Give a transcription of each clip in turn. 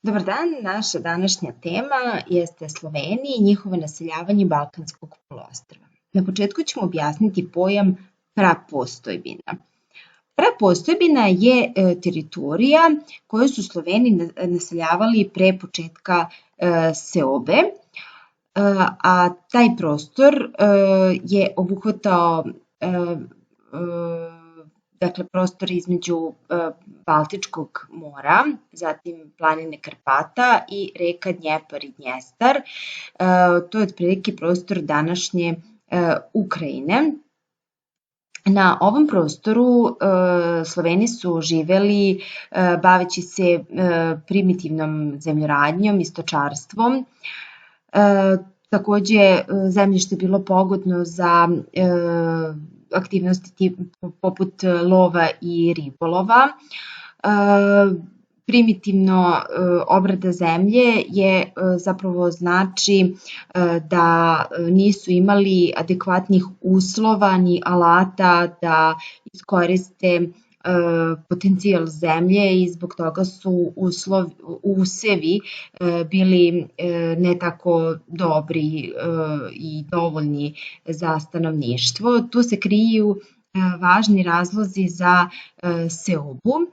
Dobar dan, naša današnja tema jeste Sloveni i njihovo naseljavanje Balkanskog poluostrva. Na početku ćemo objasniti pojam prapostojbina. Prapostojbina je teritorija koju su Sloveni naseljavali pre početka seobe, a taj prostor je obuhvatao prostor između Baltičkog mora, zatim planine Karpata i reka Dnjepar i Dnjestar. To je otprilike prostor današnje Ukrajine. Na ovom prostoru Sloveni su živeli baveći se primitivnom zemljoradnjom i stočarstvom. Takođe, zemljište je bilo pogodno za aktivnosti poput lova i ribolova. Primitivno obrada zemlje je zapravo znači da nisu imali adekvatnih uslova ni alata da iskoriste potencijal zemlje i zbog toga su usevi bili ne tako dobri i dovoljni za stanovništvo. Tu se kriju važni razlozi za seobu.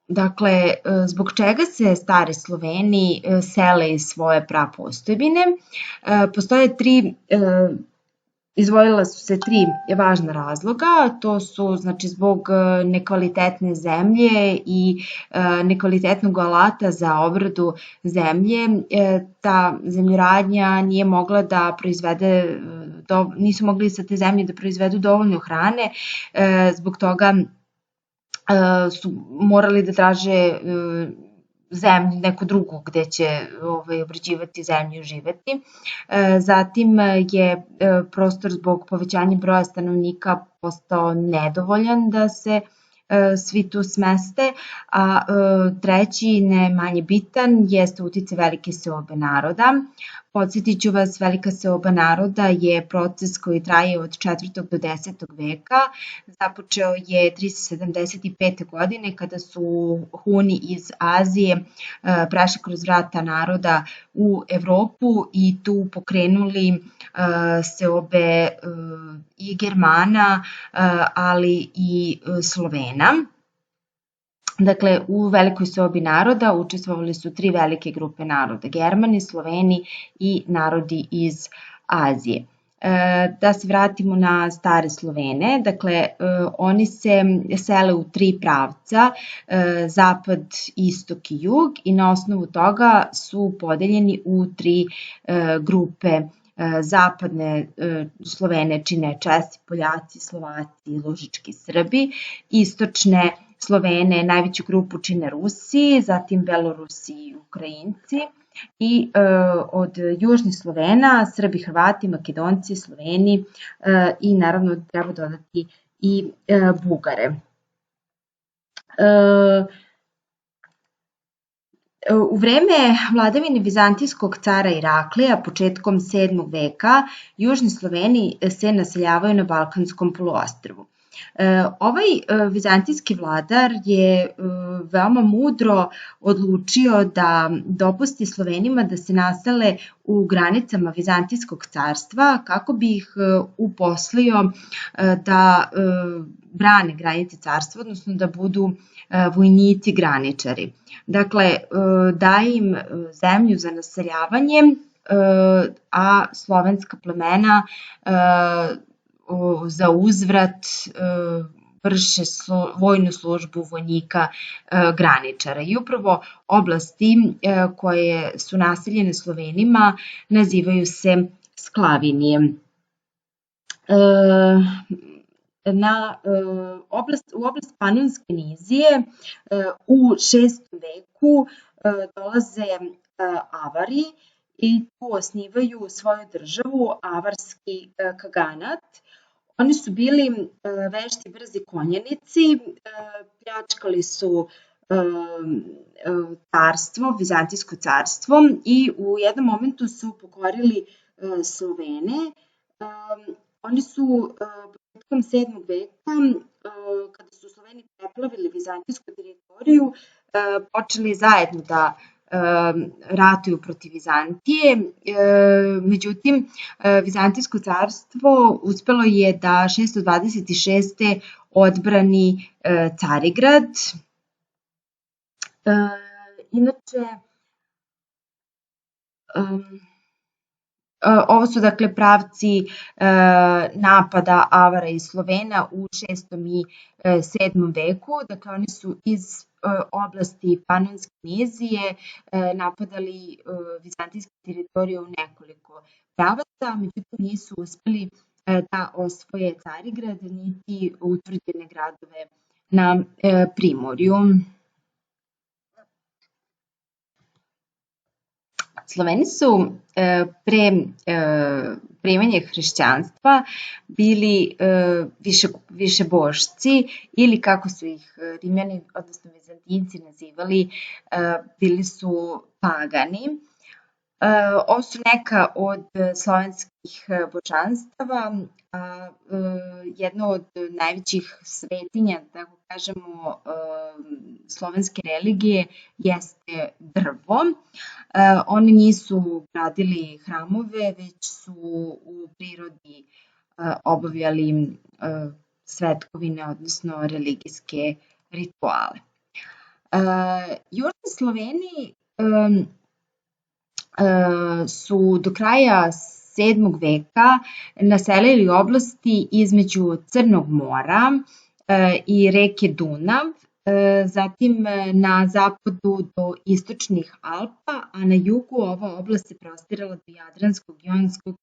Dakle, zbog čega se stari Sloveni sele iz svoje prapostojbine? Izdvojila su se tri važna razloga, to su zbog nekvalitetne zemlje i nekvalitetnog alata za obradu zemlje. Ta zemljoradnja nije mogla da proizvede, nisu mogli sa te zemlje da proizvedu dovoljno hrane, zbog toga su morali da traže zemlju, neku drugu gde će obrađivati zemlju i živeti. Zatim je prostor zbog povećanja broja stanovnika postao nedovoljan da se svi tu smeste, a treći, ne manje bitan, jeste uticaj velike seobe naroda. Podsjetit ću vas, velika seoba naroda je proces koji traje od 4. do 10. veka. Započeo je 375. godine kada su Huni iz Azije prešli kroz vrata naroda u Evropu i tu pokrenuli seobe i Germana, ali i Slovena. Dakle, u velikoj seobi naroda učestvovali su tri velike grupe naroda, Germani, Sloveni i narodi iz Azije. Da se vratimo na stare Slovene, dakle, oni se sele u tri pravca, zapad, istok i jug, i na osnovu toga su podeljeni u tri grupe. Zapadne Slovene čine Česi, Poljaci, Slovaci i Lužički Srbi, istočne Slovene najveću grupu čine Rusi, zatim Belorusi i Ukrajinci, i od južnih Slovena Srbi, Hrvati, Makedonci, Sloveni i naravno treba dodati i Bugare. U vreme vladavine vizantijskog cara Iraklija, početkom 7. veka, južni Sloveni se naseljavaju na Balkanskom poluostrvu. Ovaj vizantijski vladar je veoma mudro odlučio da dopusti Slovenima da se nasele u granicama Vizantijskog carstva kako bi ih uposlio da brane granice carstva, odnosno da budu vojnici graničari. Dakle, daje im zemlju za naseljavanje, a slovenska plemena za uzvrat vrše vojnu službu vojnika graničara. I upravo oblasti koje su naseljene Slovenima nazivaju se Sklavinije. U oblast Panonske nizije u 6. veku dolaze Avari i tu osnivaju svoju državu, Avarski kaganat. Oni su bili vešti brzi konjanici, pljačkali su carstvo, Vizantijsko carstvo, i u jednom momentu su pokorili Slovene. Oni su početkom 7. veka, kada su Sloveni preplavili vizantijsku teritoriju, počeli zajedno da ratuju protiv Vizantije. Međutim, Vizantijsko carstvo uspelo je da 626. odbrani Carigrad. Inače, ovo su dakle pravci napada Avara i Slovena u 6. i 7. veku. Dakle, oni su iz oblasti Panonske nizije napadali vizantijske teritorije u nekoliko pravaca, međutim nisu uspeli da osvoje Carigrad niti utvrđene gradove na primorju. Sloveni su pre primanja hrišćanstva bili višebošci ili kako su ih Rimljani, odnosno Vizantinci nazivali, bili su pagani. Ovo su neka od slovenskih božanstava, a jedno od najvećih svetinja, tako kažemo, slovenske religije jeste drvo. Oni nisu gradili hramove, već su u prirodi obavljali svetkovine, odnosno religijske rituale. Južni Sloveni su do kraja 7. veka naselili oblasti između Crnog mora i reke Dunav, zatim na zapadu do istočnih Alpa, a na jugu ova oblast se prostirala do Jadranskog, Jonskog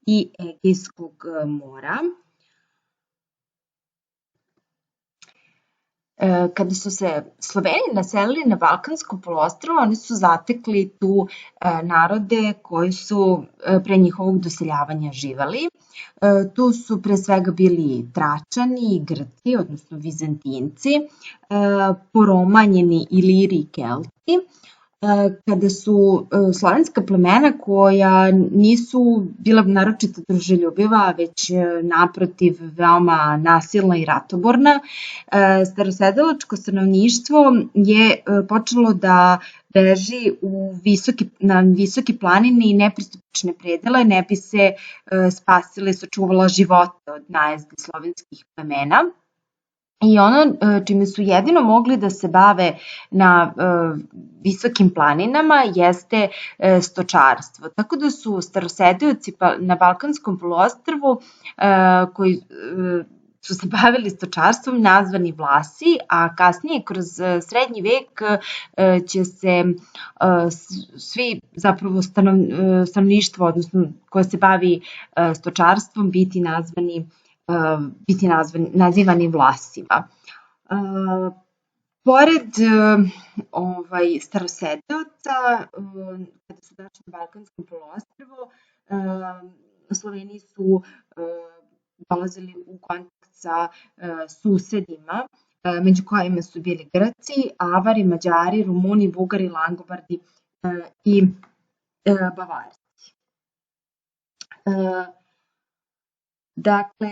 i Egejskog mora. Kada su se Sloveni naselili na Balkansko poluostrvo, oni su zatekli tu narode koji su pre njihovog doseljavanja živeli. Tu su pre svega bili Tračani i Grci, odnosno Vizantinci, Poromanjeni, Iliri i Kelti. Kada su slovenska plemena koja nisu bila naročito druželjubiva, već naprotiv veoma nasilna i ratoborna, starosedelačko stanovništvo je počelo da beži na visoke planine i nepristupačne predele, ne bi se spasila i sačuvala života od najezde slovenskih plemena. I ono čime su jedino mogli da se bave na visokim planinama jeste stočarstvo. Tako da su starosedeoci na Balkanskom poluostrvu koji su se bavili stočarstvom nazvani Vlasi, a kasnije kroz srednji vek će se svi zapravo stanovništvo, odnosno koje se bavi stočarstvom, biti nazivani Vlasima. Pored starosedeoca, kada su došli na Balkansko poluostrvo, Sloveni su dolazili u kontakt sa susedima, među kojima su bili Grci, Avari, Mađari, Rumuni, Bugari, Langobardi i Bavarci. Dakle,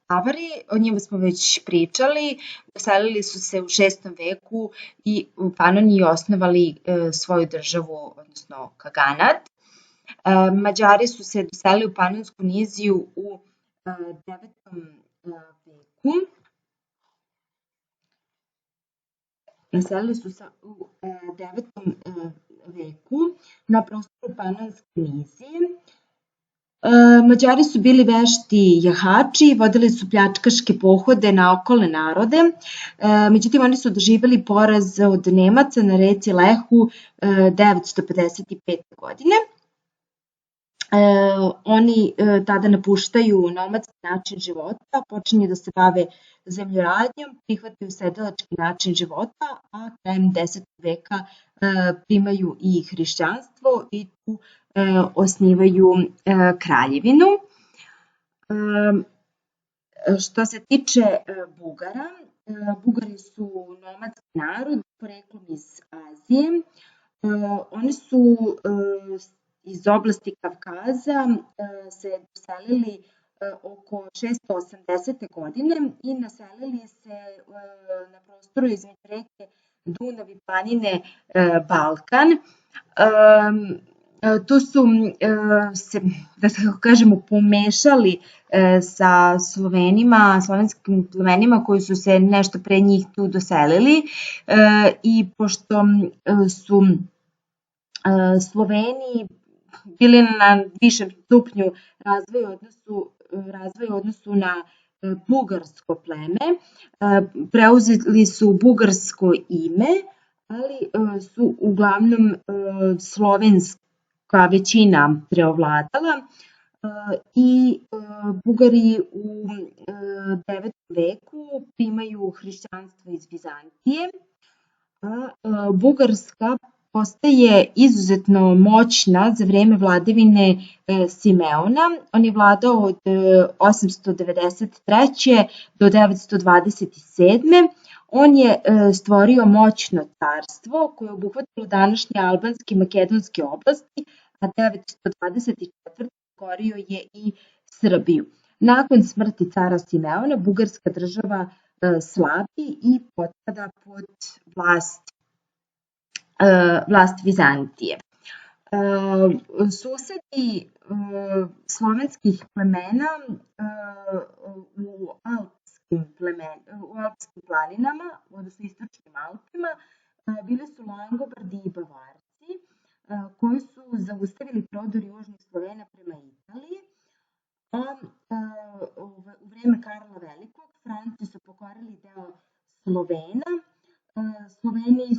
Avari, o njima smo već pričali, doselili su se u 6. veku i u Panoniji osnovali svoju državu, odnosno Kaganat. Mađari su se doselili u Panonsku niziju u 9. veku. Naselili su se u 9. veku na prostoru Panonske nizije. Mađari su bili vešti jahači, vodili su pljačkaške pohode na okolne narode, međutim oni su doživeli poraz od Nemaca na reci Lehu 955. godine. Oni tada napuštaju nomadski način života, počinju da se bave zemljoradnjom, prihvataju sedelački način života, a krajem 10. veka primaju i hrišćanstvo i tu osnivaju kraljevinu. Što se tiče Bugara, Bugari su nomadski narod poreklom iz Azije. Oni su iz oblasti Kavkaza se doselili oko 680. godine i naselili se na prostoru između reke Dunav i planine Balkan. Tu su se, da tako kažemo, pomešali sa Slovenima, slovenskim plemenima koji su se nešto pre njih tu doselili i pošto su Sloveni bili na višem stupnju razvoja u odnosu na bugarsko pleme, preuzeli su bugarsko ime, ali su uglavnom slovenska većina preovladala i Bugari u 9. veku primaju hrišćanstvo iz Vizantije, a Bugarska postaje izuzetno moćna za vreme vladavine Simeona. On je vladao od 893. do 927. On je stvorio moćno carstvo koje je obuhvatilo današnje albanske i makedonske oblasti, a 924. pokorio je i Srbiju. Nakon smrti cara Simeona, bugarska država slabi i potpada pod vlast Vizantije. Susedi slovenskih plemena u alpskim planinama, odnosno istočnim Alpima, bili su Langobardi i Bavarci, koji su zaustavili prodor južnih Slovena prema Italiji, a u vreme Karla Velikog Franci su pokorili deo Slovena. Sloveni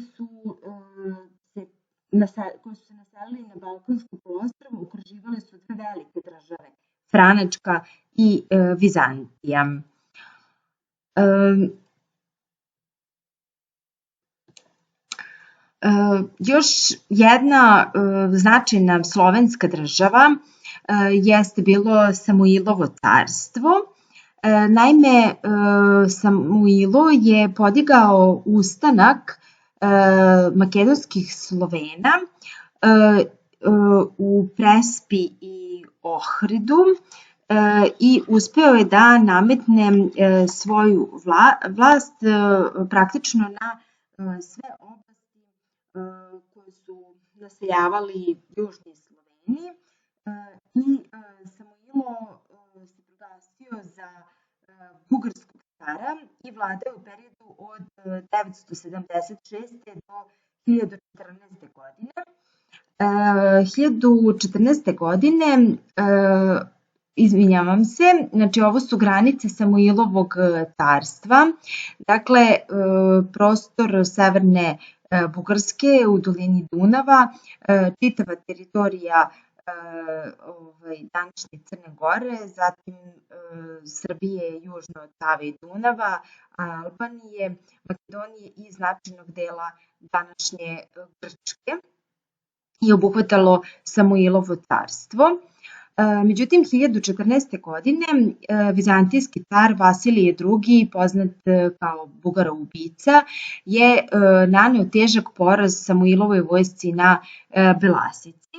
koji su se naselili na Balkanskom poluostrvu okruživali su dve velike države, Franačka i Vizantija. Još jedna značajna slovenska država jeste bilo Samuilovo carstvo. Naime, Samuilo je podigao ustanak makedonskih Slovena u Prespi i Ohridu i uspeo je da nametne svoju vlast praktično na sve oblasti koje su naseljavali južni Sloveni i Samuilo se proglasio za bugarskog cara i vladao u periodu od 976. do 1014. godine. 1014. godine, izvinjavam se, znači ovo su granice Samuilovog carstva, dakle prostor severne Bugarske u dolini Dunava, čitava teritorija današnje Crne Gore, zatim Srbije južno od Save i Dunava, Albanije, Makedonije i značajnog dela današnje Grčke je obuhvatalo Samuilovo carstvo. Međutim, 1014. godine vizantijski car Vasilije II, poznat kao Bugaroubica, je naneo težak poraz Samuilovoj vojsci na Belasici.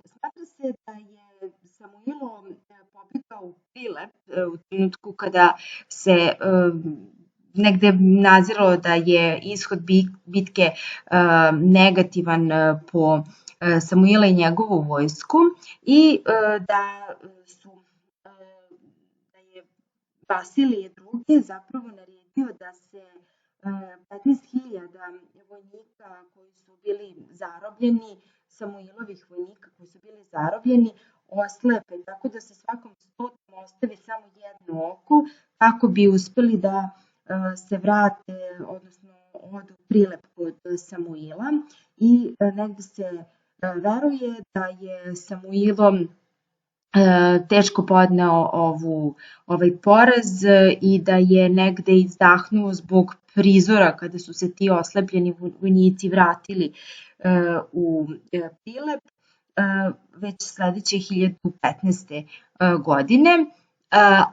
Smatra se da je Samuilo pobegao u Prilep u trenutku kada se negde naziralo da je ishod bitke negativan po Samuila i njegovu vojsku i da je Vasilije II zapravo naredio da se 15.000 vojnika koji su bili zarobljeni, Samuilovih vojnika koji su bili zarobljeni, oslepe, tako da se svakom stotom ostavi samo jedno oko, kako bi uspeli da se vrate, odnosno odu u Prilep kod Samuila i negde se veruje da je Samuilo teško podneo ovaj poraz i da je negde izdahnuo zbog prizora kada su se ti oslepljeni vojnici vratili u Prilep već sledeće 1015. godine,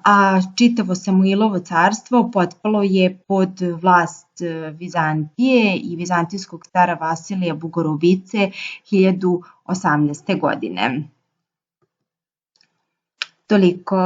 a čitavo Samuilovo carstvo potpalo je pod vlast Vizantije i vizantijskog cara Vasilija Bugarovice 1018. godine. Toliko.